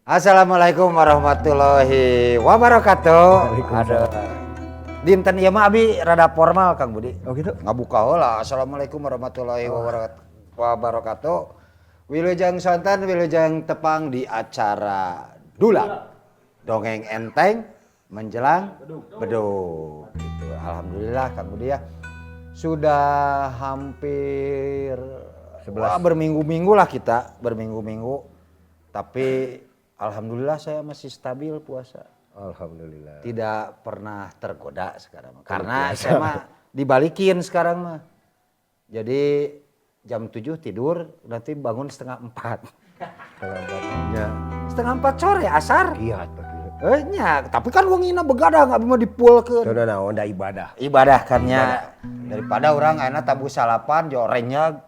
Assalamualaikum warahmatullahi wabarakatuh. Ada dinten ieu mah abi rada formal Kang Budi. Oh gitu. Ngabuka heula. Assalamualaikum warahmatullahi wabarakatuh. Wilujeng sonten, wilujeng tepang di acara Dulang. Dongeng enteng menjelang bedug. Gitu. Alhamdulillah Kang Budi ya. Sudah hampir berminggu-minggu lah kita, berminggu-minggu. Tapi alhamdulillah saya masih stabil puasa. Alhamdulillah. Tidak pernah tergoda sekarang. Karena saya mah dibalikin sekarang mah. Jadi jam 7 tidur, nanti bangun setengah 4. Ya. Setengah 4 sore asar. Iya. Nya, tapi kan wongina begadang nggak mau dipulkeun. Itu naon da ibadah. Ibadah kannya. Daripada orang ayeuna tabu salapan jorengnya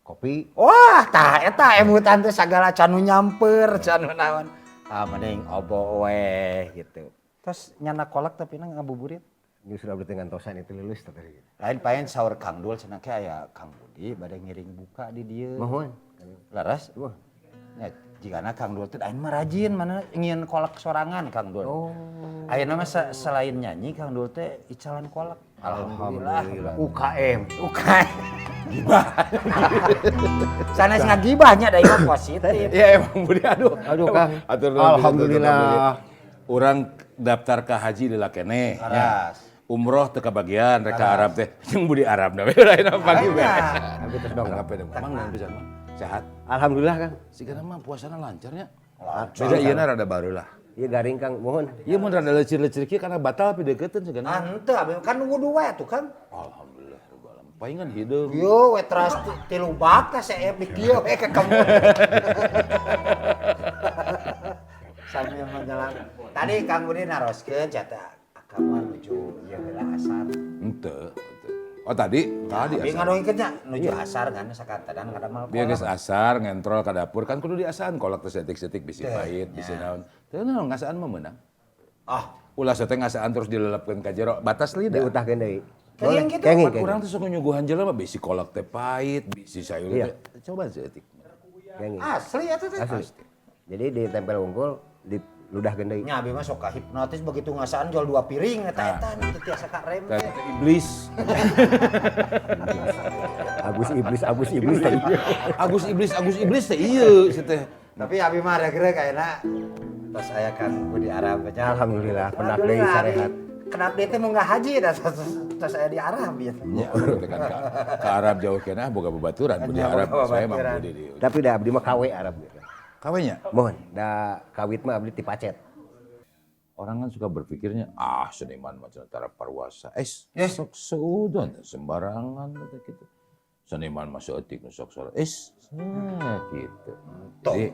Kopi. wah, tah eta emutan teh sagala canu nyamper, canu naon. Ah mending obo we gitu. Terus nyana kolak tapi nang ngabuburit. Ini sudah berarti ngantosan itu lulus tadi. Lain paen saur Kang Dul cenah ke aya Kang Budi bade ngiring buka di dieu. Mohon. Laras? Wah. Ya jigana Kang Dul teh ayeuna mah rajin mana ingin kolak sorangan Kang Dul. Oh. Ayeuna mah selain nyanyi Kang Dul teh icalan kolak. Alhamdulillah. UKM. Gibah. Sanes ngagibahnya da ieu positif. Ya emang Budi aduh Kang. Alhamdulillah. Orang daftar ke haji lila keneh. Laras. Umroh teu kabagian rek ka Arab teh. Jeung Budi Arab na we lain pagi we. Tapi terus dong. Ngape deh mang naon pisan mah. Sehat. Alhamdulillah Kang. Sigana mah puasana lancarnya. Beda ieu na rada baru lah. Iya garing Kang, mohon. Ieu mun rada lecir-lecir kieu karena batal pi deukeuteun sigana. Henteu abi kan wudu we tuh kan. Alhamdulillah rabbil alamin. Paingan hideung. Yo we teras 3 bak teh saya bikieu we ke kamu. Sambil menjelang. Tadi Kang Budi naroskeun cenah akaman nuju ieu heula asar. Henteu. Oh tadi Abi asar. ngadongikeun nya nuju asar kan sakatadan ngadamal Biar geus kolak. asar ngentrol ka dapur kan kudu diasaan kolak teh setik-setik bisi pahit, bisi naon. Teu naon ngasaan mah meunang. Ah, Ulah teh ngasaan terus dilelepkeun ka jero batas lidah. Diutahkeun deui. Kayang gitu. Kenging. Urang teh sok nyuguhan jelema bisi kolak teh pahit, bisi sayur Iya. teh. Coba setik. Kenging. asli atuh teh. Asli. Jadi ditempel unggul, diludahkeun deui. Nya abi mah sok hipnotis begitu ngasaan jual 2 piring eta nu teu tiasa ka rem Teh teh. iblis. Agus iblis tadi. Agus iblis teh ieu teh. Tapi abi mah regreg ayeuna tos aya Kang Budi Arab nya. Alhamdulillah, penak deui sarehat. Kenapa dia teh mau nggak haji dah tos aya di Arab ya. Nya teh kan ka Arab jauh kenah boga babaturan Budi Nya, Arab boga saya mah babaturan. Budi di. Tapi da abdi mah kawe Arab gitu. Kawenya Mohon, da kawit mah abdi ti pacet. orang kan suka berpikirnya seniman macam antara parwasa sok seudon sembarangan kata gitu seniman masuk etik sok sholat gitu jadi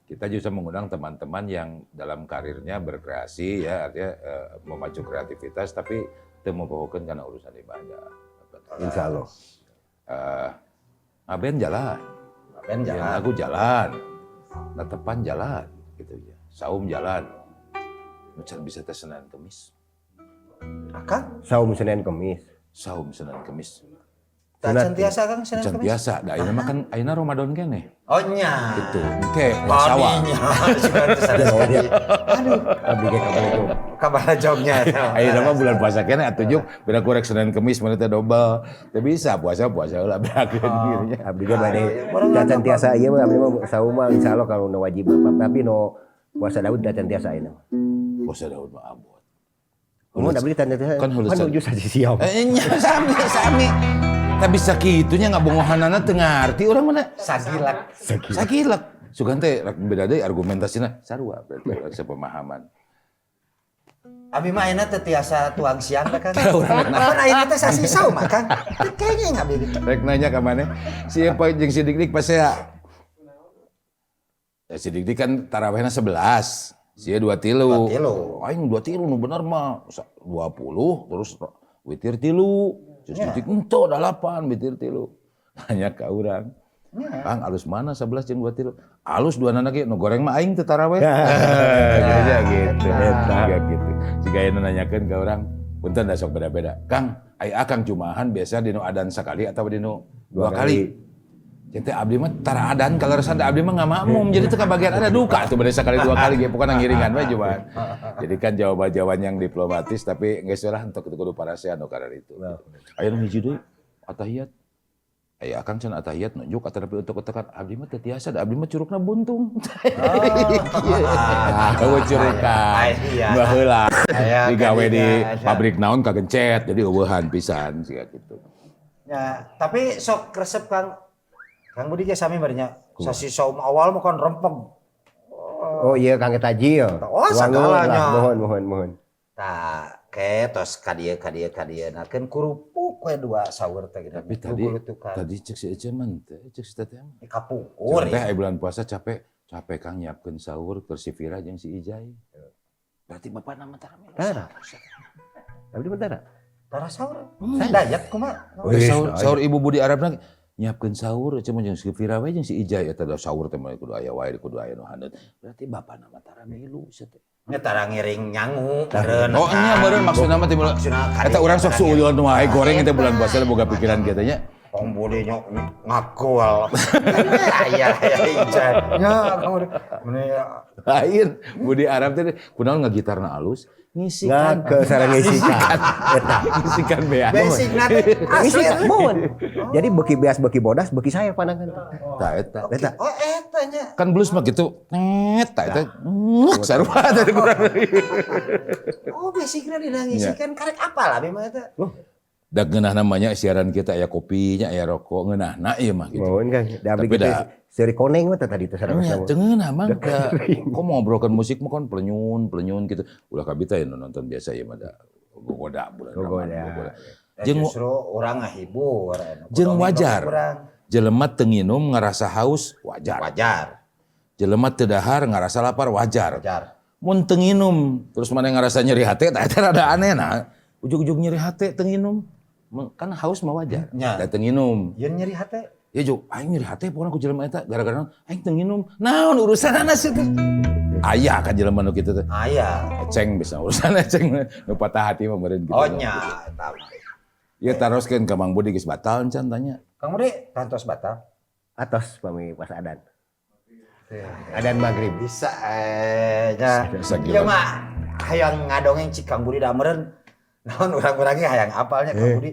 kita juga mengundang teman-teman yang dalam karirnya berkreasi ya artinya memacu kreativitas tapi teu membawakan karena urusan ibadah Insyaallah. Aben jalan Ben ya, jalan. lagu jalan tetepan jalan gitu ya saum jalan macam bisa tes Senin Kemis Akang Saum Senin Kemis. saum Senin Kemis tak sentiasa Kang Senin can Kamis. biasa da ayeuna mah kan ayeuna Ramadan keneh Oh nya. gitu engke sawah Aduh, Abdi ge kabeh itu. kabar jobnya. ayeuna mah bulan puasa keneh atuh beda kurek Senin Kemis mana teh double teu bisa puasa heula berakeun dirinya Abdi ge bade dacan tiasa ieu mah abdi mah saum mah insyaallah kalau nu wajib tapi nu puasa Daud dacan tiasa ayeuna. puasa Daud mah abot Mun abdi tanda tiasa kan heuleus menuju saji siam. nya sami tapi sakitunya ngabongohanana teu ngarti urang mana Sagilak. sakilak sugan teh rek beda deui argumentasina sarua berarti sepemahaman Abi mah ayeuna teh tiasa tuang siang da Kang. Lamun ayeuna teh sasi saum Kang. Kayaknya abi gitu. rek nanya ka maneh siapa jeung si Dik-Dik pas saya si Dik-Dik kan tarawehna 11 sia 2 tilu. Aing 2 tilu nu bener mah 20 terus witir tilu. Terus Dik-Dik ento 8 witir tilu. Nanya ka urang. Kang alus mana 11 jeung 23? Alus dua anak nu goreng mah aing teu taraweh. Gereja gitu. Eta gitu. Siga aya nanyakeun ka urang, punten da sok beda-beda. Kang, ai akang jumahan biasa dinu adan sakali atau dinu dua kali. Jadi abdi mah tara adan kalau resanda abdi mah nggak makmum, jadi itu kebagian ada duka tuh beda sekali dua kali gitu, bukan ngiringan we jumahan. Jadi kan jawaban yang diplomatis tapi geus lah untuk kudu parasea anu karena itu. Aya nu hiji deui atahiyat. Aya akang cenah atahiyat nunjuk tapi untuk tekan abdi mah teu tiasa da abdi mah curugna buntung. Eueuh curukan. Baheula digawe di pabrik naon kagencet jadi eueuhan pisan siga kitu. Ya, tapi sok resep Kang Budi ge sami barinya. Sasi saum awal mah kan rempeg. Oh iya Kang Eta Ji ya. Oh sakalanya. Mohon. Tah, tos kadieuna keun kurupuk we dua saur teh gitu. Tapi tadi cek si Ece mah teh, cek si Teteh mah. Kapukur. Teh bulan puasa capek Kang nyiapkeun sahur keur si Vira jeung si Ijai. Berarti bapak nama tara melu. Abdi bentar. Tara sahur. Dayat kumaha? Sahur Ibu Budi Arabna nyiapkeun sahur cuma jeung si Vira we jeung si Ijai eta da sahur teh kudu aya wae kudu aya nu handeut. Berarti bapak nama tara milu teh. Nya tara ngiring nyangu meureun. Oh nya meureun maksudna mah teh eta urang sok suuyon wae goreng teh bulan puasa boga pikiran kitu nya. Kang Budi ngakul. Aya Ijai. Nya Kang Budi. Lain Budi Arab teh kunaon ngagitarna alus. Ngisikan ke sareng ngisikan eta ngisikan bea basicna teh asli mohon jadi beki beas beki bodas beki saya pandangan tah eta oh eta nya kan blues mah gitu tah eta sarua tadi kurang oh basicna dina ngisikan karek apa lah memang eta da geunah namanya siaran kita aya kopinya aya rokok ngeunahna ieu mah gitu mohon Kang da abdi kita seri koneng mah tadi teh sareng nya teu ngeunah mah kok mau ngobrolkeun musik mah kan plenyun gitu ulah kabita ya nonton biasa ieu mah da gogoda bulan Ramadan jeung justru urang ngahibur jeung wajar jelema teu nginum ngarasa haus wajar jelema teu dahar ngarasa lapar wajar mun teu nginum terus maneh ngarasa nyeri hate tah eta rada aneh nah ujug-ujug nyeri hate teu nginum kan haus mah wajar da teu nginum ieun nyeri hate ya jo aing nyeri hate pokona ku jelema eta gara-gara aing teu nginum naon urusanna sih teh aya kan jelema nu kitu teh aya eceng bisa urusan eceng nu patah hati mah meureun gitu oh nya eta ya taroskeun ka Mang Budi geus batal encan tanya Kang Budi kantos batal atos pami pas adan maghrib bisa nya ieu mah hayang ngadongeng cik Kang Budi da meureun naon urang-urangnya hayang apalnya Kang Budi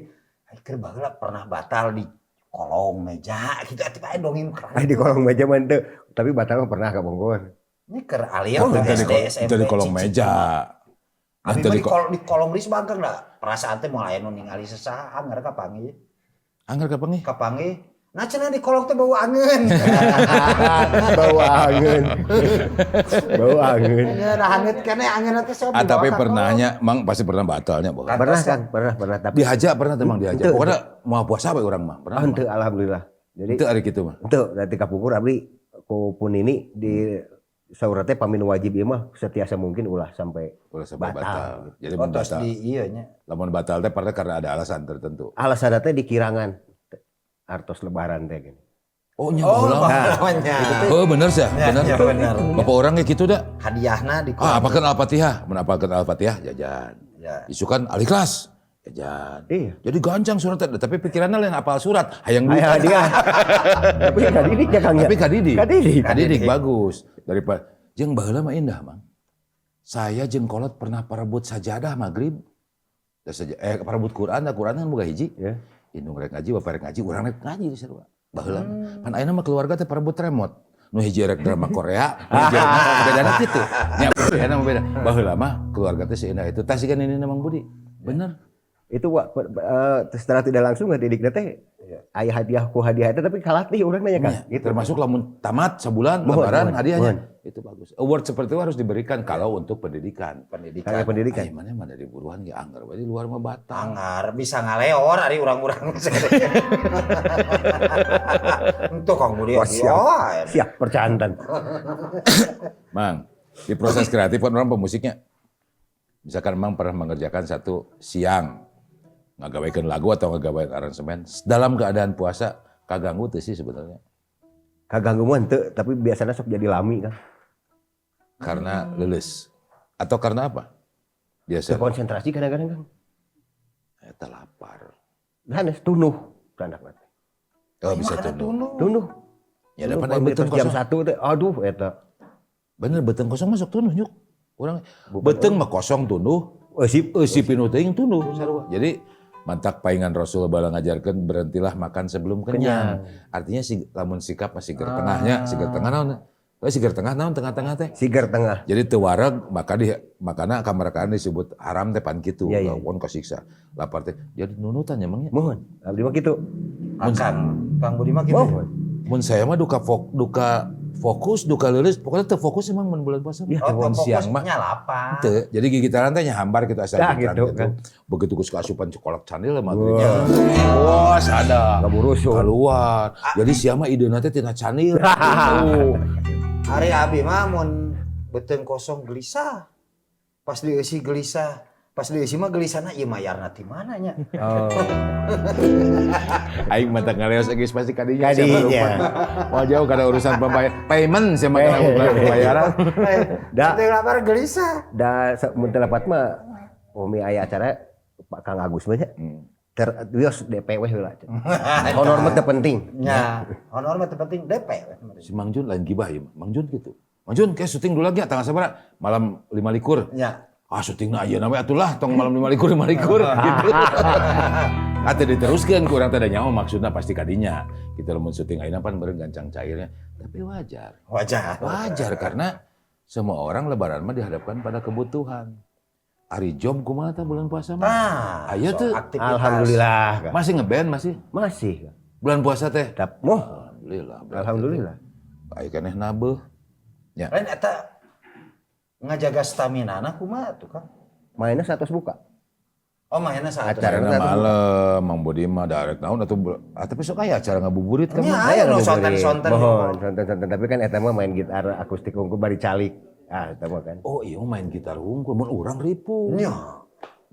keur baheula pernah batal di kolong meja gitu atipa dongeng kerang di kolong meja mah teu tapi batal mah pernah ka Bogor ini keur alieu SD SMP di kolong meja abi di kolong ris bageng da perasaan teh moal aya nu ningali sesaha anggar kapanggih nah cenah di kolong teh bau angeun bau angeun ya da hangeut keneh angeun teh sok tapi pernahnya Mang pasti pernah batalnya pernah tapi dihaja pernah teh Mang dihaja pokona moal puasa we urang mah pernah henteu alhamdulillah jadi teu ari kitu mah henteu da kapukur abdi ku pun ini di saur teh pamin wajib ieu mah setiasa mungkin ulah sampai batal. Jadi batal. Di ieu nya. Lamun batal teh karena ada alasan tertentu. Alasan teh di kirangan. Artos lebaran teh gini. Oh nya namanya. Oh bener sih, bener. Bapak orang kayak gitu dah. Hadiahna di apakeun Al-Fatihah, mun apalkeun Al-Fatihah jajan. Ya. Isukan Al-Ikhlas. Jajan. Iya. Jadi gancang surat tapi pikirannya lain apal surat, hayang duit. Hadiah. Tapi kadidik ya Kang. Tapi kadidik bagus. Daripada jeung baheula mah indah, Mang. Saya jeung kolot pernah parebut sajadah maghrib. Parebut Quran kan boga hiji. Ya. Indung rek ngaji, bapak rek ngaji, urang rek ngaji di sarua. Baheula. Pan ayeuna mah keluarga teh parebut remote. Nu hiji rek drama Korea, nu hiji bedana kitu. Nya bedana mah beda. Baheula mah keluarga teh seindah itu. Tah sikeun ini Mang Budi. Bener. Itu secara tidak langsung ngadidik teh aya hadiah ku hadiah itu tapi kalatih urang nanya Kang gitu. Termasuk lamun tamat sebulan lebaran hadiahnya itu bagus. Award seperti itu harus diberikan kalau untuk pendidikan. Kayak pendidikan. Mana dari buruan ge anggar bae di luar mah batang. Anggar bisa ngaleor ari urang-urang. Untuk Kang Budi siap percantan. Mang, di proses kreatif kan orang pemusiknya misalkan Mang pernah mengerjakan satu siang ngagawekeun lagu atau ngagawekeun aransemen dalam keadaan puasa kaganggu teh sih sebenarnya. kaganggu mah henteu, tapi biasanya sok jadi lami kan. Karena leles. Atau karena apa? Biasa. Konsentrasi kadang-kadang kan. Eta lapar. Dan tunuh anak nanti. Oh bisa tunuh. Tunuh. Ya dapat Tunuh, beteng jam kosong. 1 teh aduh eta. Bener beteng kosong masuk tunuh nyuk. Orang beteng mah kosong tunuh. Eusip pinu teuing tunuh sarua. Jadi mantak paingan Rasul bala ngajarkeun berhentilah makan sebelum kenyang. Artinya si lamun sikap masih sigar tengahnya, sigar tengah naon? Sigar tengah naon tengah-tengah teh? Sigar tengah. Jadi teu wareg maka makana kamarakaan disebut haram teh pan kitu. Iya, iya. Lawan kasiksa. Lapar teh jadi nunutan nya mangnya. Mohon, abdi mah kitu. Kang Budi mah gitu. Mohon. Mun saya mah duka fokus, duka leuleus, pokoknya teu fokus emang mun bulan puasa. Ya, Oh, mun siang mah fokusnya lapar. teu. Jadi gigitaran teh nya hambar gitu asal Dah, gigitaran gitu, gitu. kan. Begitu geus kaasupan cokolak candil mah geunya. Wah, sada. Kaburu rusuh. Keluar. Jadi siang mah ideuna teh tina candil. Gitu. Ari abi mah mun beteng kosong gelisah. Pas dieusi gelisah. Pas dieusi mah gelisahna ieu mayarna ti mana nya? Oh. Aing mata ngaleos geus pasti kadinya. Kadinya. Wah jauh kada urusan payment sama pembayaran. Da. Teu lapar gelisah. Da mun teu lepat mah umi aya acara Pak Kang Agus mah nya. Terus DP we heula. Honor mah teu penting. Nya, honor mah teu penting DP. Si Mang Jun lain gibah ya, Mang Jun gitu. Mang Jun kayak syuting dulu lagi ya, tanggal sabaraha? Malam 5 likur. Nya. Ah syutingna ayeuna we atulah tong malam 5 likur gitu. Ate diteruskeun ku urang teh da nyaho maksudna pasti kadinya. Kita lamun syuting ayeuna pan beureung gancang cairnya. Tapi wajar. Wajar karena semua orang lebaran mah dihadapkan pada kebutuhan. Ari job kumaha tah bulan puasa mah? Aya tuh Alhamdulillah. masih ngeband masih? Masih. Bulan puasa teh? Alhamdulillah. Alhamdulillah. Aya keneh nabeuh. Ya. Lain eta ngajaga stamina na kumaha tuh Kang? Mainnya 100 buka. Oh mainnya saat Acarana malam, Mang Bodi mah darek naon atuh tapi sok aya acara ngabuburit kan. Nya mah. aya nu sonten-sonten. Mohon, sonten-sonten tapi kan eta mah main gitar akustik unggul bari calik. Ah, eta mah kan. Oh iya main gitar hungkul, mun urang ripu. Nya.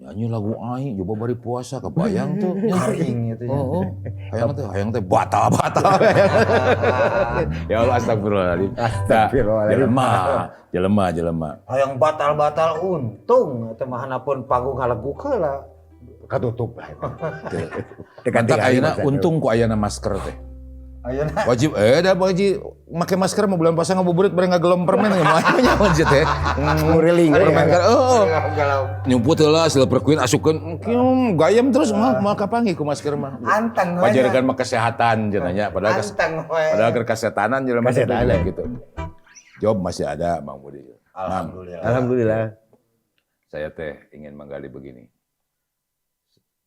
Nyanyi lagu aing coba bari puasa kebayang tuh. Garing gitu ya. Oh. Hayang teh batal. Ya Allah astagfirullahaladzim. Astagfirullahaladzim. Jelema. Hayang batal-batal untung eta mah hanapun panggung ngalegukeun heula. Katutup lah. Mantak ayeuna untung ku ayeuna masker teh. Ayeuna Wajib da wajib make masker mah bulan puasa ngabuburit bareng ngagelom permen mah nyaman sih teh. Nguriling. Permen kan. Oh. galau. Nyumput heula silver queen asupkeun gayam terus mah kapangi ku masker mah. Anteng we. Pajarkan mah kesehatan cenanya padahal Anteng we. padahal kesehatanan jelema teh Kesehatan. gitu. Job masih ada Mang Budi. Alhamdulillah. Alhamdulillah. Saya teh ingin menggali begini.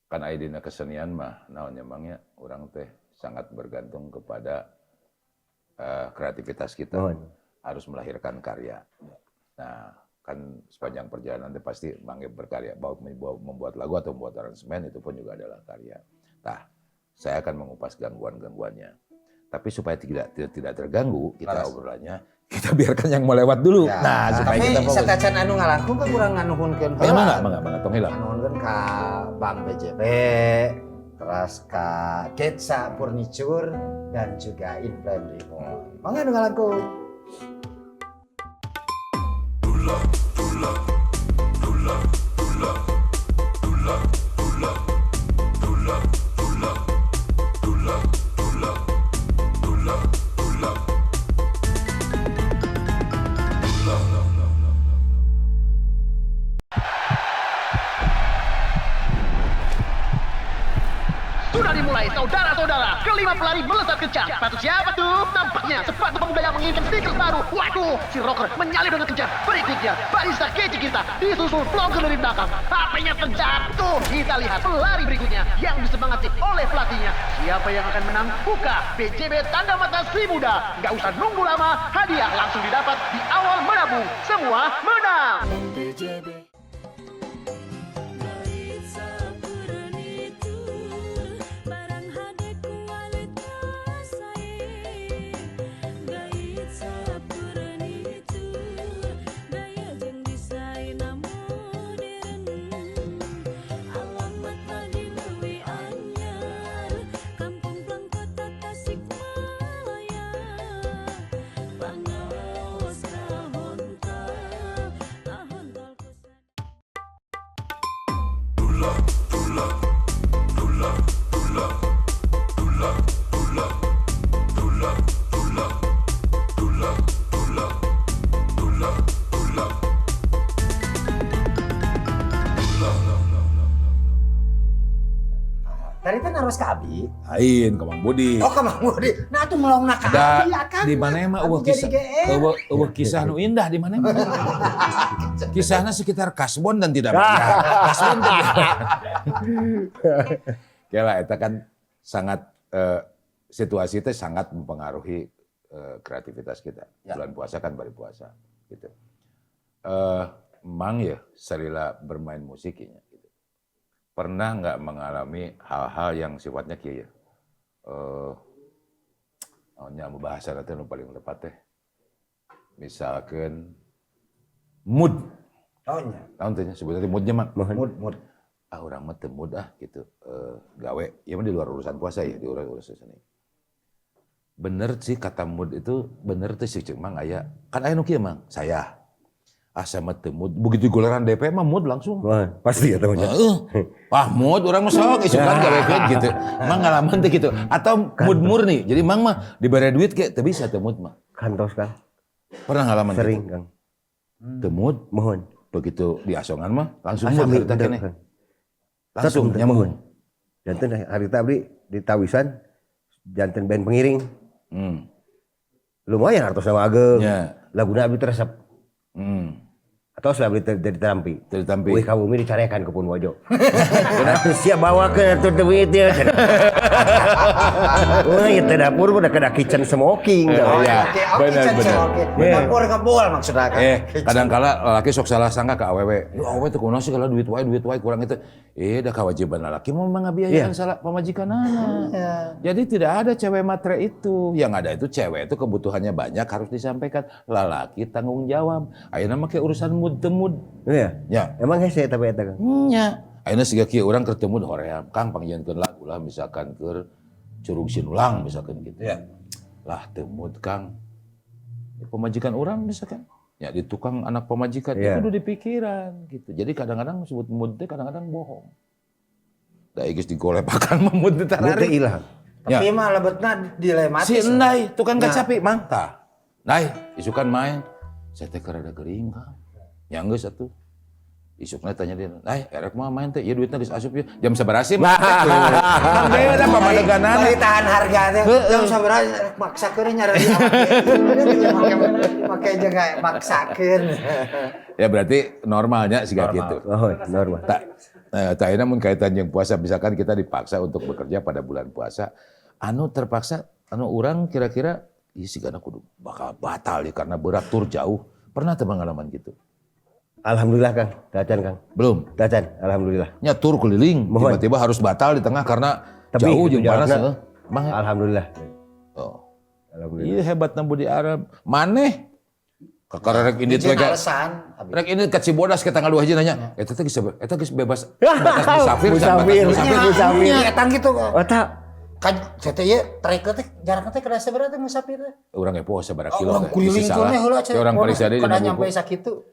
Kan aya dina kesenian mah naon mangnya urang teh sangat bergantung kepada kreativitas kita. Harus melahirkan karya. Nah, kan sepanjang perjalanan itu pasti Mangge berkarya, baik membuat lagu atau membuat aransemen itu pun juga adalah karya. Nah, saya akan mengupas gangguan-gangguannya. Tapi supaya tidak terganggu kita obrolannya, kita biarkan yang melewat dulu. Ya, Nah, supaya kita tapi fokus. sakacan anu ngalangkung kan kurang nganuhunkeun. Mangga, tong hilang. Nganuhunkeun ka Bank BJB, terus ka Ketsa Furniture dan juga Inflame Remote. Mangga anu ngalangkung. Sudah dimulai saudara-saudara, kelima pelari melesat kencang. Sepatu siapa tuh? Nampaknya sepatu pemuda yang menginginkan stiker baru. Waduh, si rocker menyalip dengan kencang. Berikutnya, barista kece kita disusul vlogger dari belakang. HP-nya terjatuh. Kita lihat pelari berikutnya yang disemangati oleh pelatihnya. Siapa yang akan menang? Buka BJB Tanda Mata Si Muda. Nggak usah nunggu lama, hadiah langsung didapat di awal menabung. Semua menang. ngaros ka abi. Lain ke Mang Budi. Oh ka Mang Budi. Nah tuh melongna ka Da, abi akang. di mana mah eueuh kisah kisah nu indah di mana mah. Kisahnya sekitar kasbon dan tidak banyak. Kasbon dan tidak. Kela eta kan sangat situasi itu sangat mempengaruhi kreativitas kita. Bulan puasa kan bari puasa gitu. Mang ya sarila bermain musiknya gitu. Pernah nggak mengalami hal-hal yang sifatnya kieu ya? Nya bahasa nanti nu paling tepat teh. Misalkan mood. Oh nya. Tahun teh sebutnya moodnya mah. Mood. Urang mah teu mood gitu. Gawe, ya mah di luar urusan puasa ya, di urusan seni. Bener sih kata mood itu bener tuh sih cek Mang aya. Kan aya nu kieu Mang, saya. Asa mah teu mood, begitu gularan DP mah mood langsung. Wah, pasti ya temannya. Mood orang mah sok isukan gawekeun gitu. Mang ngalaman teh gitu. Atau mood murni. Jadi Mang mah dibere duit ke teu bisa teu mood mah. Kantos Kang. Pernah ngalaman Sering gitu? Kang. Teu mood, Mohon. begitu di asongan mah langsung Asa mood mi harita bener, keneh. Kang. Langsung Tetep nyambung. mohon. Janten harita abdi di Tawisan janten band pengiring. Lumayan artos nama ageng. Ya. Laguna abdi teresep. Atau selama dari terampi. Dari Tampi. Wih kabumi dicarekan ke Purworejo. Atuh siap bawa ke atuh duit ya. Wah itu dapur udah kena kitchen smoking. Oh, iya. Bener. Dapur kebol maksudnya kan. Kadang-kala lelaki sok salah sangka ke awewe. Ya awewe teu kunaon sih kalau duit wae kurang itu. Da kewajiban lelaki mau mengabiayakan salah pamajikanana. Jadi tidak ada cewek matre itu. Yang ada itu cewek itu kebutuhannya banyak harus disampaikan. Lelaki tanggung jawab. Ayeuna mah kayak urusan mood teu mood. Iya. Ya. Emang hese tapi eta Kang. Nya. Ayeuna siga kieu urang keur teu mood hoream. Kang panggieunkeun lagu lah misalkan keur Curug Sinulang misalkan gitu. Ya. Lah teu mood Kang. Pemajikan orang misalkan. Ya di tukang anak pemajikan itu udah dipikiran gitu. Jadi kadang-kadang sebut mood teh kadang-kadang bohong. Da geus digolepakan mah mood teh Itu tarari. ilah. Tapi mah lebetna dilematis. Si Endai tukang kacapi mang tah. Ndai isukan main. Saya teh keur ada geuring Kang. Ya geus atuh. Isukna tanya dia, erek mah main teh, ieu duitna geus asup ieu. Jam sabaraha sih? Kan beda pamadeganana. Bari tahan harga teh. Jam sabaraha maksakeun nyari make jaga maksakeun. Ya berarti normalnya siga gitu. Oh, normal. Tak enak mun kaitan jeung puasa, misalkan kita dipaksa untuk bekerja pada bulan puasa, terpaksa urang kira-kira ieu sigana kudu bakal batal ya karena berat tur jauh. Pernah teu pengalaman gitu? Alhamdulillah Kang, dacan Kang. Belum. Dacan, alhamdulillah. Nya tur keliling, Mohon. tiba-tiba harus batal di tengah karena Tapi jauh itu jeung panas. jarakna, Mang. Alhamdulillah. Oh. Alhamdulillah. Iya hebatna Budi Arab. Maneh kakarek ini teh alasan. rek ini ke Cibodas ke tanggal 2 hiji nanya, eta teh geus bebas batas musafir, Musafir. Eta gitu. Otak. Kan teh ye trek teh jarakna teh kada sabaraha teh musafir teh. Urang epo sabaraha kilo. Urang kuliling teh heula teh. Urang parisa deui kada dina nyampe buku. sakitu.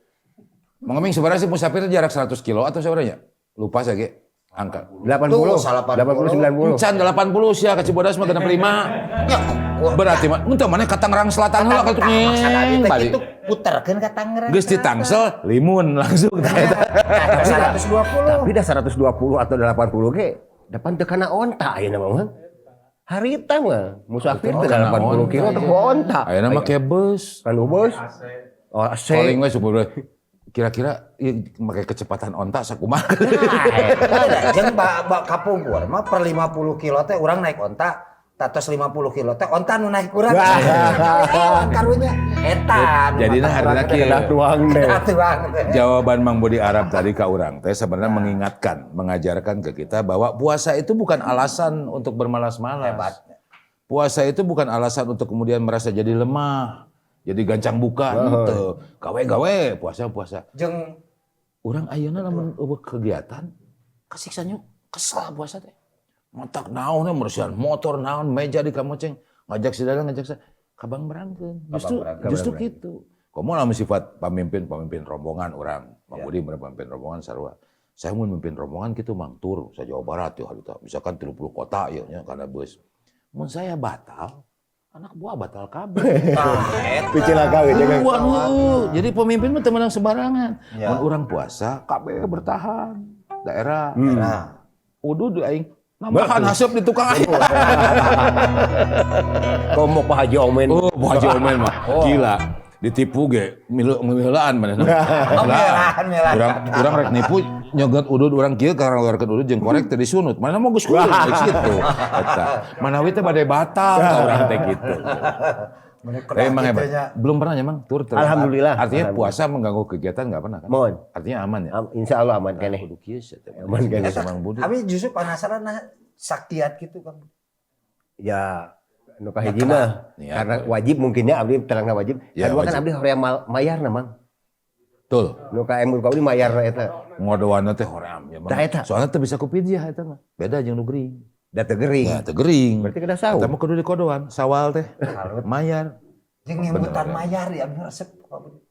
Mengeming sabaraha sih musafir jarak 100 kilo atau sabaraha? Lupa sage angka. 80. 80 90. Can 80 sia ke Cibodas mah genep 5. Ya, Berarti mah mun teh maneh ka Tangerang Selatan heula ka teh balik. kitu puterkeun ka Tangerang. Geus di Tangsel limun langsung tah eta. 120. Tapi dah 120 atau 80 ge depan teu kana onta ayeuna mah. Harita mah musafir teh 80 kilo teh onta. Ayeuna mah kayak bus. Kan bos. Oh, AC. Paling we supaya kira-kira make kecepatan onta sakumaha. Jeung kapungkur mah per 50 kilo teh urang naik onta, tatos 50 kilo teh onta nu naik urang. Karunya eta. Jadina harina kieu. Tuang deh. Jawaban Mang Budi Arab tadi ka urang teh sebenarnya mengingatkan, mengajarkan ke kita bahwa puasa itu bukan alasan untuk bermalas-malas. Puasa itu bukan alasan untuk kemudian merasa jadi lemah, jadi gancang buka henteu. Gawe-gawe puasa. Jeung urang ayeuna lamun eueuh kegiatan kasiksa nyuk kesel puasa teh. Matak naon bersihan motor naon meja di kamoceng ngajak si dalang ngajak sa kabang berangkeun. Justru kitu. Komo lamun sifat pamimpin rombongan urang. Mang Budi pamimpin rombongan sarua. Saya mun memimpin rombongan kitu mang tur sa Jawa Barat ya harita. Misalkan 30 kota ya nya kana bus. Mun saya batal, anak buah batal kabeh. Picilaka we jeung. Jadi pemimpin mah teu meunang sembarangan. Mun urang puasa kabeh bertahan. Daerah. Uduh aing Nambahan haseup di tukang aya. Komo Pak Haji Omen. Oh, Bu Haji Omen mah gila. Ditipu ge milaan manehna. Urang rek nipu nyogot udud urang kieu karena ngeluarkeun udud jeung korek teh disunut. Mana mau geus kudu gitu. Eta. Manawi teh bade batal ka urang teh gitu. Emang hebat. Belum pernah ya, Mang, tur. Alhamdulillah. Artinya puasa mengganggu kegiatan enggak pernah kan? Mohon. Artinya aman ya? Insya Allah aman keneh. Kudu kieu sia teh. Aman keneh. Mang Budi. Abi justru penasaran saktiat gitu Kang. Ya, nu kahiji mah Ya, karena wajib mungkinnya abdi terangna wajib. Ya, Kedua kan wajib. abdi hoream mayar na, Mang. Betul. Nu ka emur kau ini mayar eta. Ngodowana teh hoream ya, Mang. Tah eta. Soalnya teh bisa kupidiah eta mah. Beda jeung nu gering. Da teu geuring. Ya, teu gering. Berarti kada saur. Eta mah kudu dikodoan, sawal teh. Mayar. Jeung ngemutan mayar ya abi resep.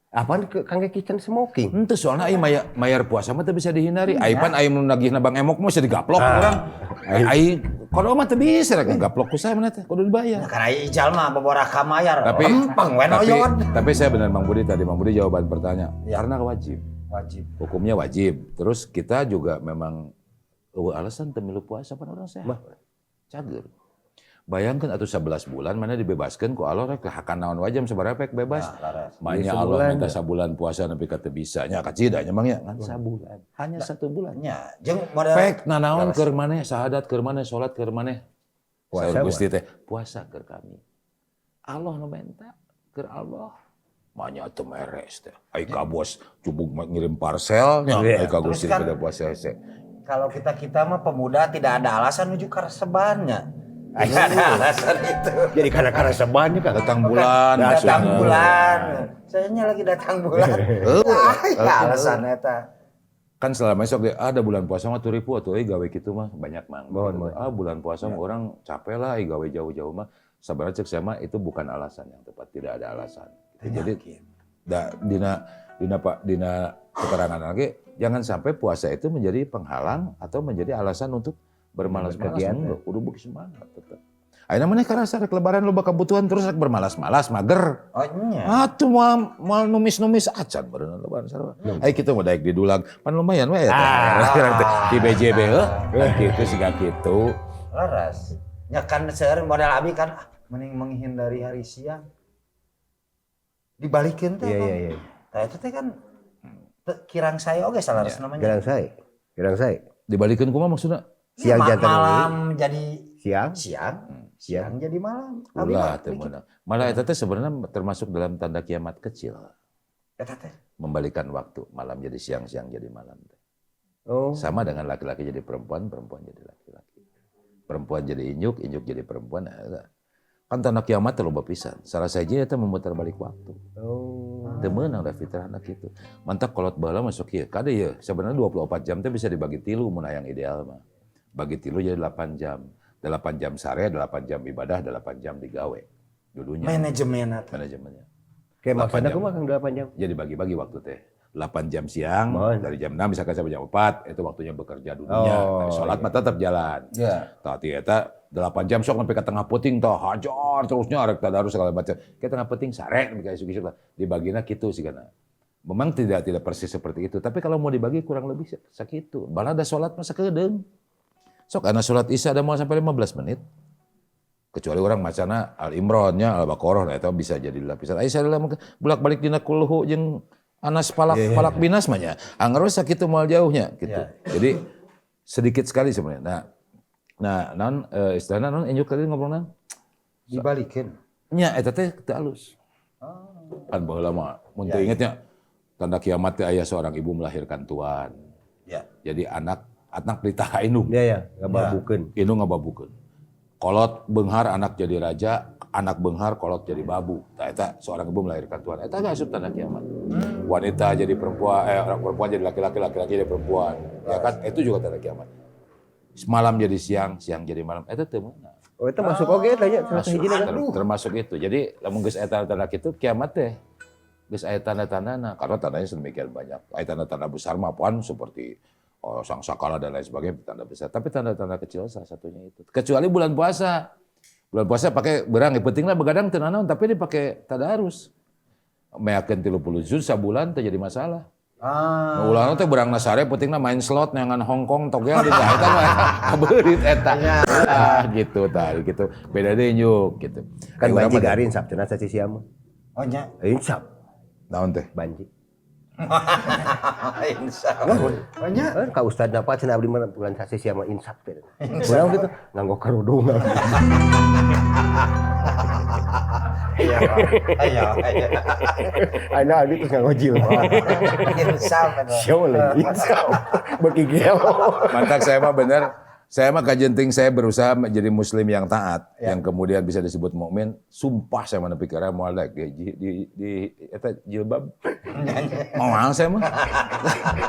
Apaan kangge kitchen smoking? Henteu soalna ai mayar puasa mah teu bisa dihindari. Ai pan ai mun nagihna Bang Emok mah bisa digaplok urang. Ai kodo mah teu bisa rek gaplok ku saha mana teh kudu dibayar. Karena ijal mah boboraka mayar. Tapi empeng we noyon. tapi saya benar Bang Budi tadi Bang Budi jawaban pertanyaan. Karena wajib. Wajib. Hukumnya wajib. Terus kita juga memang alasan teu milu puasa pan urang sehat. Cager. Bayangkan atuh 11 bulan mana dibebaskan ku Allah rek hakan naon wae jam sabaraha pek bebas. Banyak Allah minta sabulan puasa nepi ka teu bisa nya kacida nya Mang ya ngan sabulan. Hanya 1 bulan. Nya jeung model Pek nanaon keur maneh sahadat keur maneh salat keur maneh. Puasa, Gusti teh puasa keur kami. Allah nu minta keur Allah. Manya teu meres teh. Ai ka bos cubug ngirim parcel nya ai ka Gusti Terus kan- pada puasa hese. kalau kita mah pemuda tidak ada alasan menuju ke resebannya. Tidak ada alasan itu. Jadi karena sebanyak kan. Datang bulan Datang maksudnya. bulan. Sayanya lagi datang bulan. Ya alasan eta. Kan selama esok dia ada bulan puasa mah turipu atau gawe gitu mah banyak Mang. Mohon. Bulan puasa mah orang capek lah gawe jauh-jauh mah. Sabarna cek saya mah itu bukan alasan yang tepat, tidak ada alasan. Jadi dina keterangan lagi jangan sampai puasa itu menjadi penghalang atau menjadi alasan untuk bermalas-malas. Kudu beuki semangat tetep. Ayeuna maneh karasa rek lebaran loba kebutuhan terus rek bermalas-malas mager. Oh nya. Atuh moal numis-numis acan bareuna lebaran sarua. Ai kitu mah daek didulang. Pan lumayan we eta. Di BJB heuh. Kitu siga kitu. Laras. Nya kan seueur modal abi kan mending menghindari hari siang. Dibalikeun teh. Iya. Tah eta teh kan kirang saya oge salaras namanya. Gerang saya. Dibalikeun kumaha maksudna? Siang jantan malam jadi siang. siang jadi malam. Ulah teu meunang. Malah eta teh sebenarnya termasuk dalam tanda kiamat kecil. Eta teh. Membalikan waktu, malam jadi siang, siang jadi malam. Oh. Sama dengan laki-laki jadi perempuan, perempuan jadi laki-laki. Perempuan jadi injuk, injuk jadi perempuan. Kan tanda kiamat teh loba pisan. Salah saja eta memutar balik waktu. Oh. Teu meunang da fitrah anak kitu. Mantap kolot baheula masuk ieu. Kade ieu sebenarnya 24 jam teh bisa dibagi 3 mun hayang ideal mah. Bagi 3 jadi 8 jam. 8 jam sare, 8 jam ibadah, 8 jam digawe. Dudunya. Manajemenna teh. Manajemennya. Kayak maksudnya 8 jam. kumaha Kang 8 jam. Jadi bagi-bagi waktu teh. 8 jam siang, Mohon. dari jam 6 misalkan sampai jam 4, itu waktunya bekerja dudunya. Oh, Tapi sholat mah tetap jalan. Iya. Tadi eta 8 jam sok sampai ke tengah puting toh hajar terusnya arek tadarus segala macam. Ke tengah puting sare kayak isuk-isuk lah. Dibagina kitu sih kana. Memang tidak persis seperti itu, tapi kalau mau dibagi kurang lebih sakitu. Bala ada sholat mah sakedeung. Sok ana sholat Isya ada mau sampai 15 menit. Kecuali orang macana Al-Imran-nya, Al-Baqarah nah eta bisa jadi lapisan. Ai sadela bolak-balik dina kulhu jeung Anas palak binas mah nya. Anggar we sakitu moal jauhnya gitu. Jadi sedikit sekali sebenarnya. Nah, naon istilahna naon injuk tadi ngobrolna? Dibalikeun. Nya eta teh teu alus. Kan baheula mah mun teu ingetnya tanda kiamat teh aya seorang ibu melahirkan tuan. Ya. Jadi anak ditaha indung. Iya, ngababukeun. Indung ngababukeun. Kolot beunghar anak jadi raja, anak beunghar kolot jadi babu. Tah eta seorang ibu melahirkan tuan. Eta geus asup tanda kiamat. Wanita jadi perempuan, orang perempuan jadi laki-laki, laki-laki jadi perempuan. Ya kan itu juga tanda kiamat. Malam jadi siang, siang jadi malam. Eta teu meunang. Oh, itu masuk oge tanya salah hijina kan. Termasuk itu. Jadi lamun geus aya tanda-tanda kitu kiamat teh geus aya tanda-tandana karena tandanya sedemikian banyak. Aya tanda-tanda besar mah apaan seperti sang sakala dan lain sebagainya tanda besar. Tapi tanda-tanda kecil salah satunya itu. Kecuali bulan puasa. Bulan puasa pakai berang, pentinglah begadang teu naon tapi dipakai tadarus. Meyakeun 30 juz sabulan teu jadi masalah. Nu ulah teh berang nasare pentingna main slot nyangan Hongkong togel di eta mah beurit eta. Gitu tah gitu. Beda deui nyuk gitu. Kan banji garin sabtuna sa sia mah. Oh nya. Insap Naon teh? banji. Insya Allah. Oh nya. Ka ustad dapat cenah abdi mah bulan sa sia mah insap teh. Urang gitu nganggo kerudung. Ayo. Aina abdi terus nganggo jilbab. Insaf. Siapa lagi insap. Beki gelo. Mantak saya mah bener. Saya mah kajenting saya berusaha menjadi muslim yang taat, yang kemudian bisa disebut mukmin. Sumpah saya mana pikiran mau ada di eta jilbab. Mau saya mah.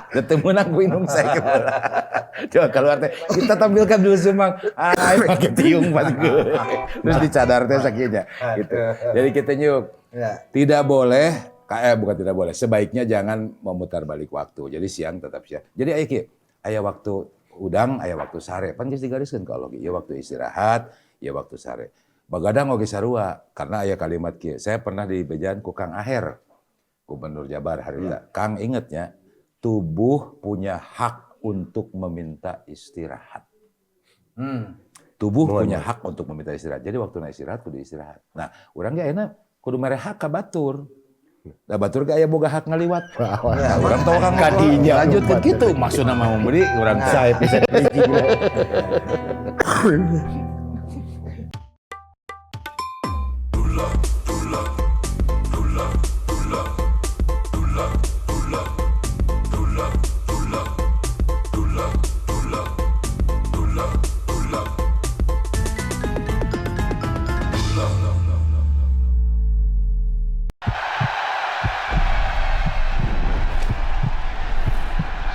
Ketemu aku minum saya keluar. Coba keluar teh kita tampilkan dulu Sumang. Pakai tiung pas gue. Terus dicadar teh sakinya gitu. Jadi kita nyuk. Tidak boleh bukan tidak boleh. Sebaiknya jangan memutar balik waktu. Jadi siang tetap siang. Jadi aya waktu udang, aya waktu sare. Pan geus digariskeun ka Allah. Ya waktu istirahat, ya waktu sare. Bagadang oge sarua karena aya kalimat kieu. Saya pernah dibejaan ku Kang Aher, Gubernur Jabar harita. Kang ingetnya, tubuh punya hak untuk meminta istirahat. Tubuh punya hak untuk meminta istirahat. Jadi waktu istirahat kudu istirahat. Nah, urang ge ayeuna kudu mere hak ka batur. Da batur ge aya boga hak ngaliwat. Nah, urang tahu Kang Kadinya lanjutkeun kitu maksudna mau memberi urang teh. Saya bisa bridging.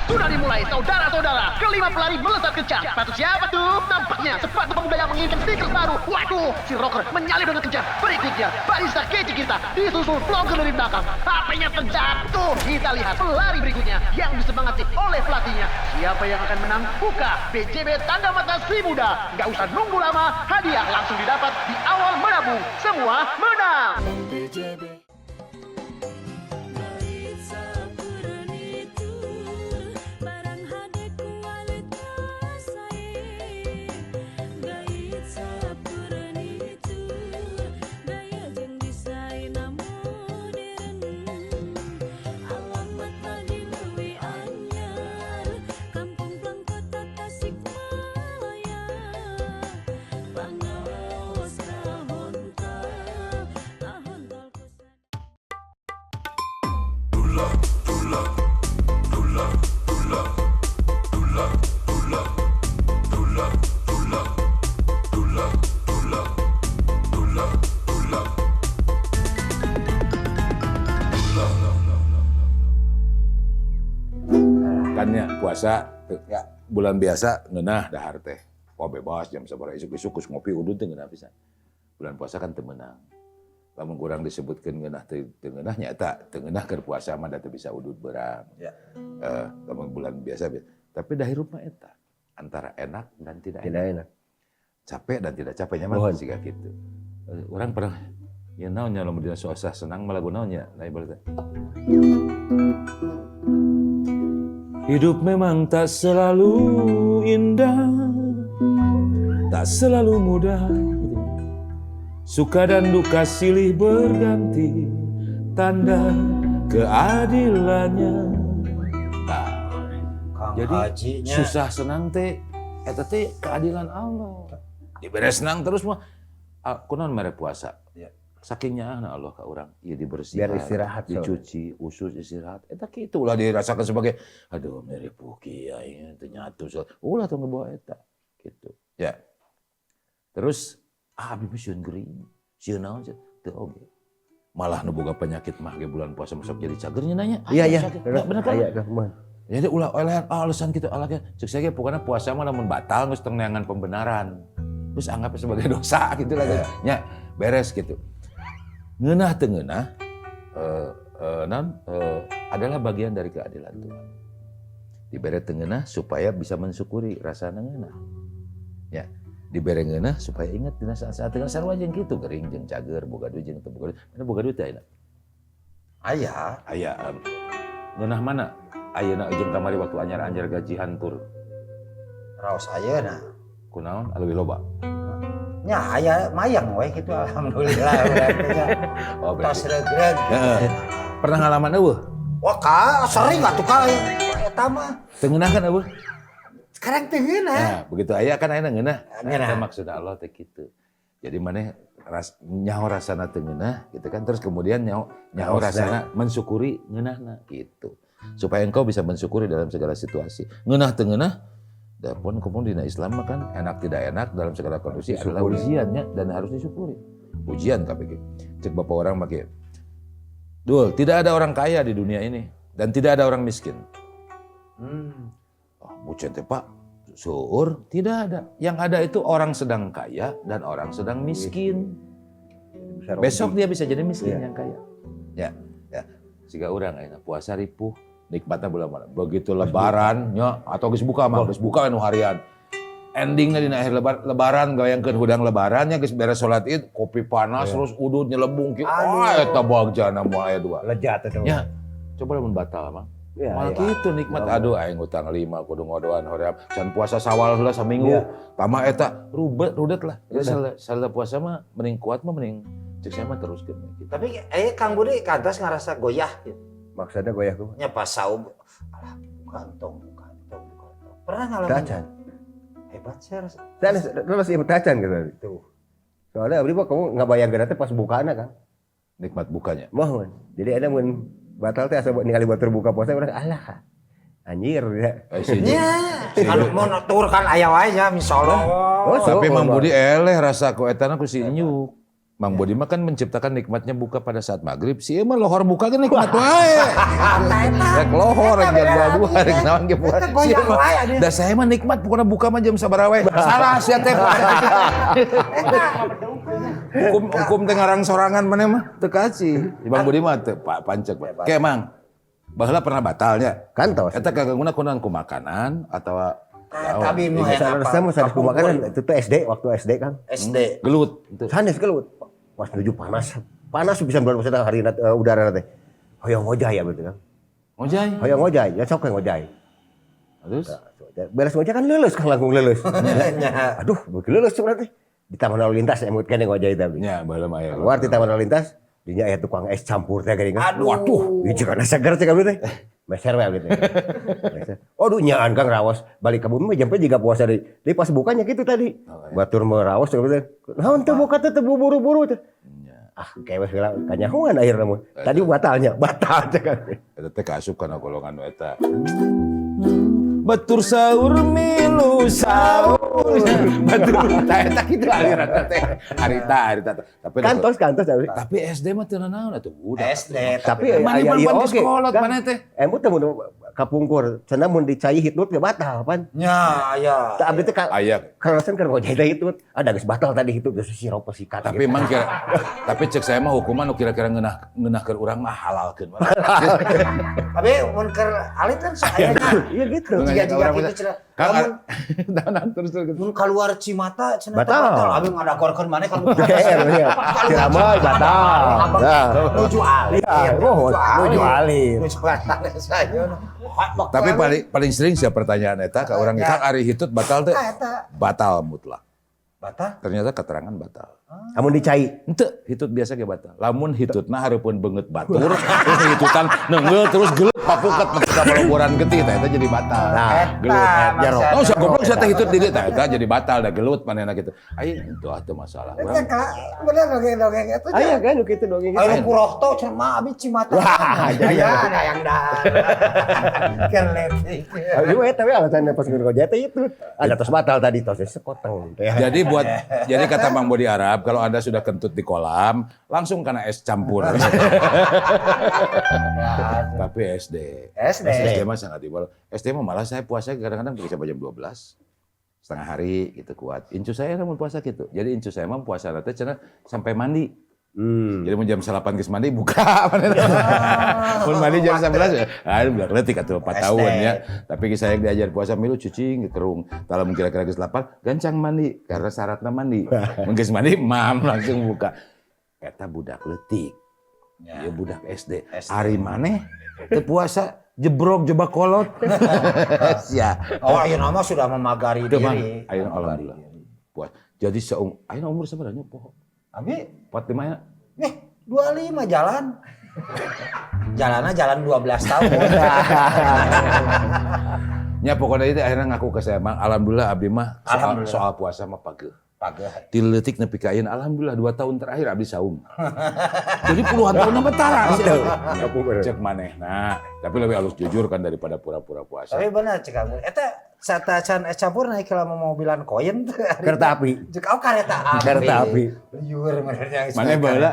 Sudah dimulai saudara-saudara. Kelima pelari melesat kencang. Sepatu siapa tuh? Nampaknya sepatu pemuda yang menginginkan stiker baru. Waduh, si Rocker menyalip dengan kencang. Berikutnya, barista kece kita disusul vlogger dari belakang. HP-nya terjatuh. Kita lihat pelari berikutnya yang disemangati oleh pelatihnya. Siapa yang akan menang? Buka BJB Tanda Mata Si Muda. Gak usah nunggu lama, hadiah langsung didapat di awal menabung. Semua menang. Kannya puasa bulan biasa ngeunah dahar teh. Oh bebas jam sabaraha isuk-isuk geus ngopi udud teh ngeunah pisan. Bulan puasa kan teu meunang. Lamun kurang disebutkeun ngeunah teu ngeunah nya eta teu ngeunah keur puasa mah da teu bisa udud beurang. Ya. Lamun bulan biasa. Tapi da hirup mah eta antara enak dan tidak enak. Capek dan tidak capeknya mah siga kitu. Urang pernah ya naon nya lamun dina suasana senang mah lagu naon nya lain bae. Hidup memang tak selalu indah, tak selalu mudah. Suka dan duka silih berganti, tanda keadilannya. Nah, jadi susah senang teh, eta teh keadilan Allah. Dibere senang terus mah, kunaon mere puasa. Saking nyaahna Allah ka urang, ieu dibersihkan, biar istirahat, dicuci, usus istirahat. Eta kitu ulah dirasakan sebagai aduh mere puki aing teu nyatu. Ulah tong bawa eta gitu. Ya. Terus abdi mah sieun geuring. Sieun naon teu oge. Malah nu boga penyakit mah ge bulan puasa masuk jadi cagernya nanya. Iya. Bener kan? Jadi ulah oleh alasan kitu alahnya ceuk saya ge pokona puasa mah lamun batal geus teu neangan pembenaran. Terus anggap sebagai dosa gitu lah. Nya beres gitu. Ngeunah teu ngeunah adalah bagian dari keadilan Tuhan. Dibere teu ngeunah supaya bisa mensyukuri rasana ngeunah. Ya, dibere ngeunah supaya ingat dina saat-saat teu sarua jeung kitu gering jeung cager boga duit jeung teu boga duit. Mana boga duit teh ayeuna? Aya. Aya. ngeunah mana? Ayeuna jeung kamari waktu anyar-anyar gajihan tur. Raos ayeuna. Kunaon? Leuwih loba. Nya aya mayang we kitu alhamdulillah berarti nya. Oh, Tos berarti. regreg. Pernah ngalaman eueuh? Wah, sering atuh ka eta mah. Teu ngeunahan eueuh? Sekarang teu geuna. Nah, begitu aya kan ayeuna ngeunah. Ngeunah. Eta maksud Allah teh kitu. Jadi maneh nyaho rasana teu ngeunah gitu kan, terus kemudian nyaho rasana mensyukuri ngeunahna gitu. Supaya engkau bisa mensyukuri dalam segala situasi. Ngeunah teu ngeunah, dapun kemudian dina Islam mah kan enak tidak enak dalam segala kondisi adalah ujiannya dan harus disyukuri. Ujian KPG. Cek bapak orang pakai. Dul, tidak ada orang kaya di dunia ini dan tidak ada orang miskin. Oh, bucen teh Pak, seueur tidak ada. Yang ada itu orang sedang kaya dan orang sedang miskin. Besok dia bisa jadi miskin yang kaya. Ya, ya. Siga urang ayeuna puasa ripuh, nikmatna bulan mana. Begitu lebaran nya atau geus buka mah, geus buka anu harian. Endingnya dina akhir lebaran gayangkeun hudang lebarannya geus beres salat Id, kopi panas terus udud nyelebung kieu. Eta bagjana moal aya 2. Lejat eta. Ya, coba lamun batal mah. Ya, Mal ya. kitu nikmat. Aduh aing utang 5 kudu ngodoan hoream. Can puasa Sawal heula saminggu. Tamah eta rudet lah. Jadi salada puasa mah mending kuat mah mending cek saya mah teruskeun gitu. Tapi Kang Budi kantos ngerasa goyah gitu. Maksudnya goyah ku. Nya pas saum alah kantong. Pernah ngalamin? Tacan. Hebat sih harus. Terus ieu tacan gitu. Tuh. Soalnya abdi mah kamu ngabayangkeun teh pas bukaana kan. Nikmat bukanya. Mohon. Jadi ada mun batal teh asa ningali batur buka puasa urang alah. Anjir ya. Nya, anu mau tur kan aya wae nya misalnya. Oh, Tapi so, Mang oh, Budi eleh rasa ku etana ku si Inyuk. Mang Budi mah kan menciptakan nikmatnya buka pada saat maghrib. Si mah lohor buka kan nikmat wae. Rek lohor rek jam 2 rek naon ge buka. Si mah da saya mah nikmat pokona buka mah jam sabaraha wae. Salah sia teh. Hukum teh ngarang sorangan maneh mah teu kaci. Mang Budi mah teu pancek. Ke Mang. Baheula pernah batalnya. kantos. Eta kaganguna kunaon ku makanan atawa Tapi mau Saya rasa mah sadis makanan itu tuh SD waktu SD kan. SD. gelut. Sanes gelut. Pas menuju panas. Panas bisa bulan puasa hari udara teh. Hoyong ngojay ya betul kan. Ngojay. Hoyong ngojay, ya sok ngojay. Terus Beres ngojay kan leuleus kan langkung leuleus. Aduh, begitu leuleus berarti. Di taman lalu lintas emut kene ngojay tadi. nya baheula mah aya. Keluar di taman lalu lintas, dinya aya tukang es campur teh geuning. Aduh. Waduh, hiji kana seger cek abdi teh. Meser we abdi teh. Aduh nyaan Kang raos balik ke bumi jampe juga puasa deui. Deui pas bukanya gitu tadi. Batur meraos cek abdi teh. Naon teh buka teh buru-buru teh. Ah, kayak heula kanyahoan akhirna mun. Tadi batal cek abdi. Eta teh kaasup kana golongan nu eta. Batur sahur milu sahur. Batur eta kitu aliranna teh. Harita. Kantos abdi. Tapi SD mah teu naon atuh budak. SD. Tapi Mana aya pan ieu pan oge. sekolot maneh teh. Emut teh mun kapungkur, cenah mun dicai hitut ge batal pan. Nya, aya. Tah abdi teh Aya. karaosan kan ngojay teh hitut. Ada geus batal tadi hitut geus sirop sikat. Tapi emang kira tapi cek saya mah hukuman nu kira-kira ngeunahkeun urang mah halalkeun. Tapi mun keur alit kan sayanya. Iya gitu. Jika gitu cenah. Kang danan terus Mun keluar Cimata cenah Batal. batal. Abi ngadakorkeun maneh kan. Iya. Ciramai batal. Nah. Nuju alit. Iya, nuju alit. Nuju alit saya. Tapi paling sering sih pertanyaan eta ka urang Kang ari hitut batal teh. Batal mutlak. Batal. Ternyata keterangan batal. Amun dicai. Henteu, hitut biasa ge batal. Lamun hitutna hareupeun beungeut batur, terus hitutan neungeul terus gelut papuket nepi ka baloboran getih tah eta jadi batal. Nah, gelut jaro. Oh, sak goblok sia teh hitut di dieu tah eta jadi batal da gelut manehna kitu. Ai itu atuh masalah. Urang Bener dongeng-dongeng itu. Aya kan kitu dongeng. Ayo Purokto cenah mah abi Cimata. Wah, Aya hayang dah. Kelet. Abi we tapi alasanna pas ngojay teh itu. Ada tos batal tadi tos sekoteng. Jadi kata Mang Bodi Arab, kalau Anda sudah kentut di kolam, langsung kena es campur. Tapi SD mah sangat dibawa. SD mah malah saya puasa kadang-kadang bisa jam 12. Setengah hari gitu kuat. Incu saya namun puasa gitu. Jadi incu saya mah puasa nanti cenah sampai mandi. Jadi mau jam 8 geus mandi buka. Mun mandi jam 11 budak leutik atuh 4 tahun ya. Tapi saya diajar puasa milu cuci kerung. Kalau kira-kira geus 8 gancang mandi karena syaratna mandi. Mun geus mandi mam langsung buka. Eta budak leutik. Ya budak SD. Hari maneh teu puasa jebrok jebak kolot. Sia. Oh, ayeuna mah sudah memagari Teu mah. diri. Ayeuna alhamdulillah. Puas. Jadi ayeuna umur sabaraha poho? Abi, 45 ya? 25 jalan. Jalannya jalan 12 tahun. Nya pokoknya itu akhirnya ngaku ke saya, Mang. Alhamdulillah abdi mah Alhamdulillah. soal puasa mah pageuh. Pageuh. Ti leutik nepi ka ayeuna alhamdulillah 2 tahun terakhir abdi saum. Jadi puluhan tahun nama tara Betul. cek manehna. Tapi lebih halus jujur kan daripada pura-pura puasa. Tapi benar cek kamu. Eta sata can campur naik ke mobilan koin teh. Kereta api. Cek au kareta api. Kereta api. Liur benernya. Maneh baheula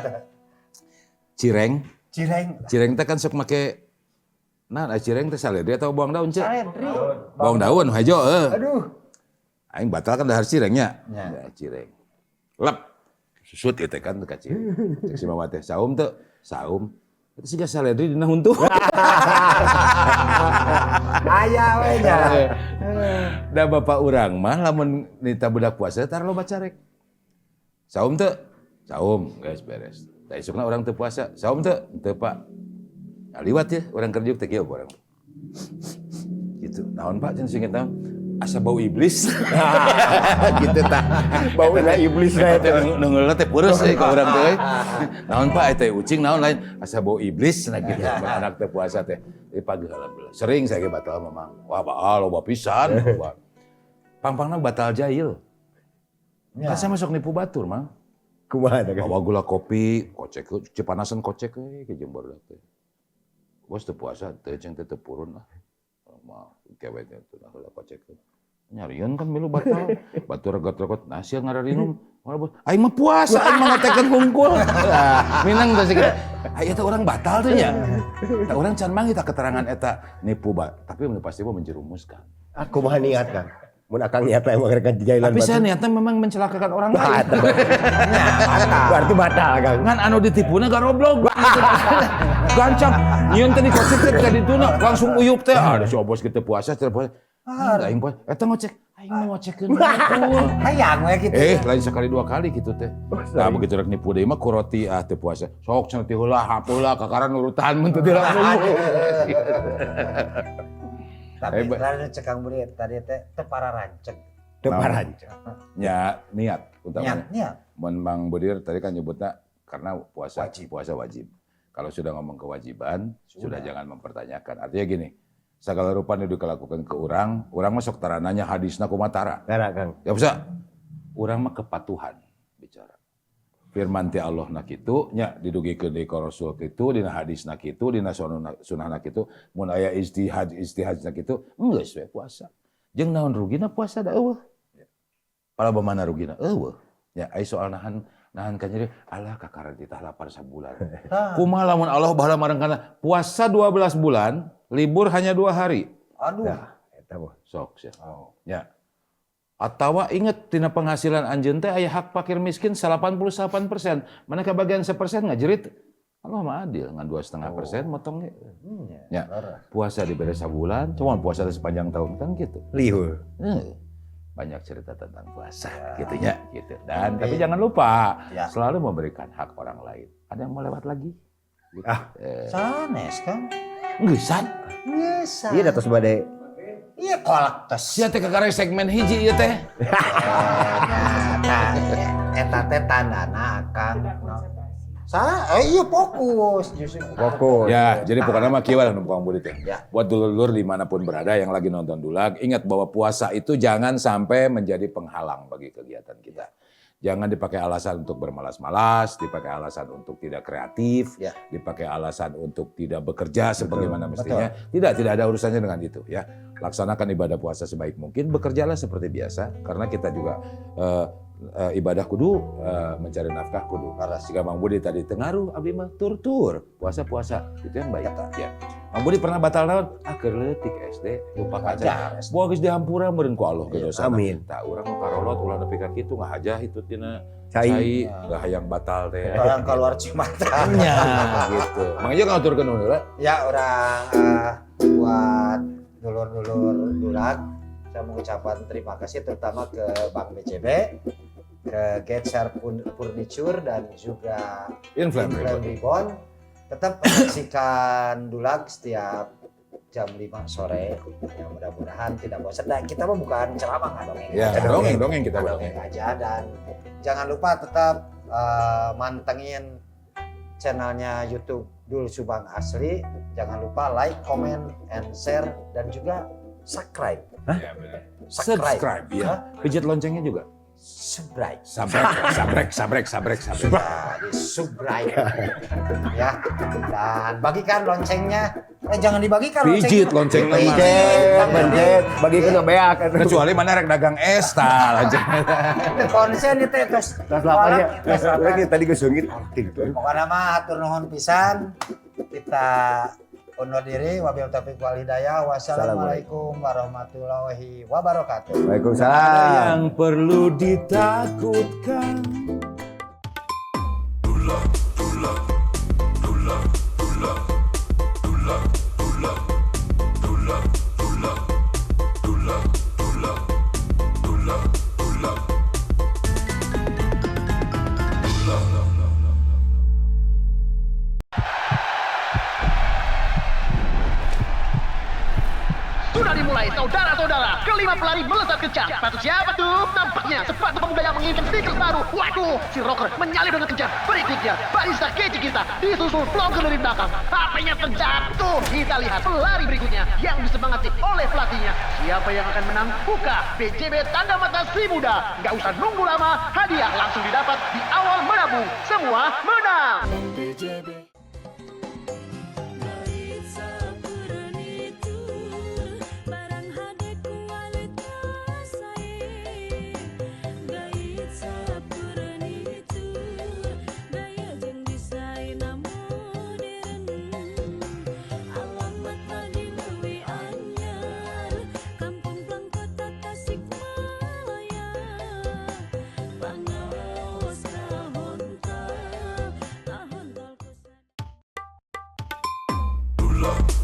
cireng. Cireng. Cireng teh kan sok make cireng teh saledri atau bawang daun cek? Saledri. Bawang daun hejo Aduh. Aing batal kan dahar cirengnya. Ya. Ya, cireng. Lep. Susut itu kan teu ka cireng. Cek si mama teh saum teu? Saum. Itu siga saledri dina huntu. Aya we nya. Da bapak urang mah lamun nita budak puasa tar loba carek. Saum teu? Saum, guys beres. Da isukna urang teu puasa. Saum teu? Teu Pak. Nah, liwat ya urang kerjuk teh kieu urang. Gitu. Naon Pak cenah singkat naon? Asa bau iblis. Gitu tah. Baunya iblis na itu. Nunggulna teh peureuss ka urang teh euy. Naon Pak eta ucing naon lain asa bau iblis nah gitu. Anak teh puasa teh. Pagi alhamdulillah. Sering saya ge batal memang. Wah baal loba pisan. Pang-pangna batal jahil. Kan saya masuk nipu batur, Mang. Kumaha teh? Bawa gula kopi, kocek cepanasan kocek we ke jembar teh. Bos teu puasa teu ceng teh teu purun lah. Mah kewe teh teu heula kocek. Nyarieun kan milu batal. Batur regot-regot nasi ngararinum. Malah bos, aing mah puasa, aing mah ngatekeun hungkul. Minang teh sih. Aya teh urang batal teh nya. Tah urang can manggi tah keterangan eta nipu tapi pasti mah menjerumuskan. Aku mah niat kan. Mun akang niat emang rek jailan. Tapi saya niatnya memang mencelakakan orang lain. Berarti batal Kang. Ngan anu ditipuna garoblog. Gancang. Nyieun teh dikocek teh ka dituna langsung uyup teh. Ada si obos kitu puasa teh puasa. Aing puasa. Eta ngocek. Aing mau ngocekeun. Hayang we gitu. Lain sekali 2 kali gitu teh. Nah begitu rek nipu deui mah ku roti teu puasa. Sok cenah ti heula hapeula kakaran nurutan mun teu dilangsung. Tapi tadi cekang buri tadi teh tepara rancek. Deparan. Ya niat utamanya. Niat. Mun Mang Budir tadi kan nyebutnya karena puasa wajib. Kalau sudah ngomong kewajiban, sudah jangan mempertanyakan. Artinya gini, segala rupa nu dikelakukan ke urang masuk tarananya hadisna kumaha tara. Tara Kang. Ya bisa. Urang mah kepatuhan bicara. Firman ti Allah na kitu nya didugikeun deui ka Rasul kitu dina hadisna kitu dina sunnahna kitu mun aya ijtihadna kitu geus we puasa. Jeung naon rugina puasa da eueuh. Pala bamana rugina eueuh. Ya ai soal nahan ka nyeri Allah kakaran titah lapar sabulan. Kumaha lamun Allah baheula marengkana puasa 12 bulan, libur hanya 2 hari. Aduh. Nah, eta mah. Sok sia. Ya. Atawa inget tina penghasilan anjeun teh aya hak fakir miskin 88%. Mana kebagian 1% ngajerit. Allah mah adil ngan 2,5% motong ge. Ya. Puasa dibere sabulan, cuma puasa sepanjang tahun kan gitu. Lihur. Banyak cerita tentang puasa gitu ya gitu. Dan tapi jangan lupa selalu memberikan hak orang lain. Ada yang mau lewat lagi? Gitu. Sanes kan? Ngeusan. Ngeusan. Iya datos bade. Iya kolak tos. Sia teh kakarek segmen hiji ieu teh. Eta teh tandana Kang. Iya fokus justru. Fokus. Ya, jadi pokoknya mah kieu lah numpang budi teh. Ya. Buat dulur-dulur dimanapun berada yang lagi nonton Dulag, ingat bahwa puasa itu jangan sampai menjadi penghalang bagi kegiatan kita. Jangan dipakai alasan untuk bermalas-malas, dipakai alasan untuk tidak kreatif, dipakai alasan untuk tidak bekerja sebagaimana mestinya. Tidak ada urusannya dengan itu ya. Laksanakan ibadah puasa sebaik mungkin, bekerjalah seperti biasa karena kita juga ibadah kudu mencari nafkah kudu. Karena jika Mang Budi tadi tengaruh abdi mah tur puasa itu yang baik ya. Mang Budi pernah batal naon? Keur leutik SD lupa kaca. Boa geus dihampura meureun ku Allah ge dosana. Amin. Tah urang nu karolot ulah nepi ka kitu ngahajah itu tina Cai. Gak hayang batal teh. Orang keluar Cimacan. Ya gitu. Makanya ngaturkeun heula. Ya orang buat dulur-dulur Dulag saya mengucapkan terima kasih terutama ke Bank BCB, ke Getshare Furniture dan juga Inflame Reborn Tetap menyaksikan Dulag setiap jam 5 sore. Ya mudah-mudahan tidak bosan. Dan kita mah bukan ceramah nggak dongeng. Ya, dongeng kita dongeng aja. Dan jangan lupa tetap mantengin channelnya YouTube Dul Subang Asli. Jangan lupa like, comment, and share dan juga subscribe. Subscribe ya. Pijat loncengnya juga. Subscribe. Sabrek. Nah, di subscribe ya. Dan bagikan loncengnya. Jangan dibagikan Pijit loncengnya. Pencet, bagi kena beak. Kecuali mana rek dagang es tah lonceng. Itu konsen itu terus. Tas lapannya. Lagi tadi kesungit. Pokoknya mah hatur nuhun pisan. Kita undur diri. Wabil taufiq wal hidayah. Wassalamualaikum warahmatullahi wabarakatuh. Waalaikumsalam. Yang perlu ditakutkan. Sudah dimulai saudara-saudara. Kelima pelari melesat kencang. Sepatu siapa tuh? Nampaknya sepatu pemuda yang menginginkan stiker baru. Waduh, si Rocker menyalip dengan kencang. Berikutnya, barista kece kita disusul vlogger dari belakang. HP-nya terjatuh. Kita lihat pelari berikutnya yang disemangati oleh pelatihnya. Siapa yang akan menang? Buka BJB Tanda Mata Si Muda. Gak usah nunggu lama, hadiah langsung didapat di awal menabung. Semua menang. Love.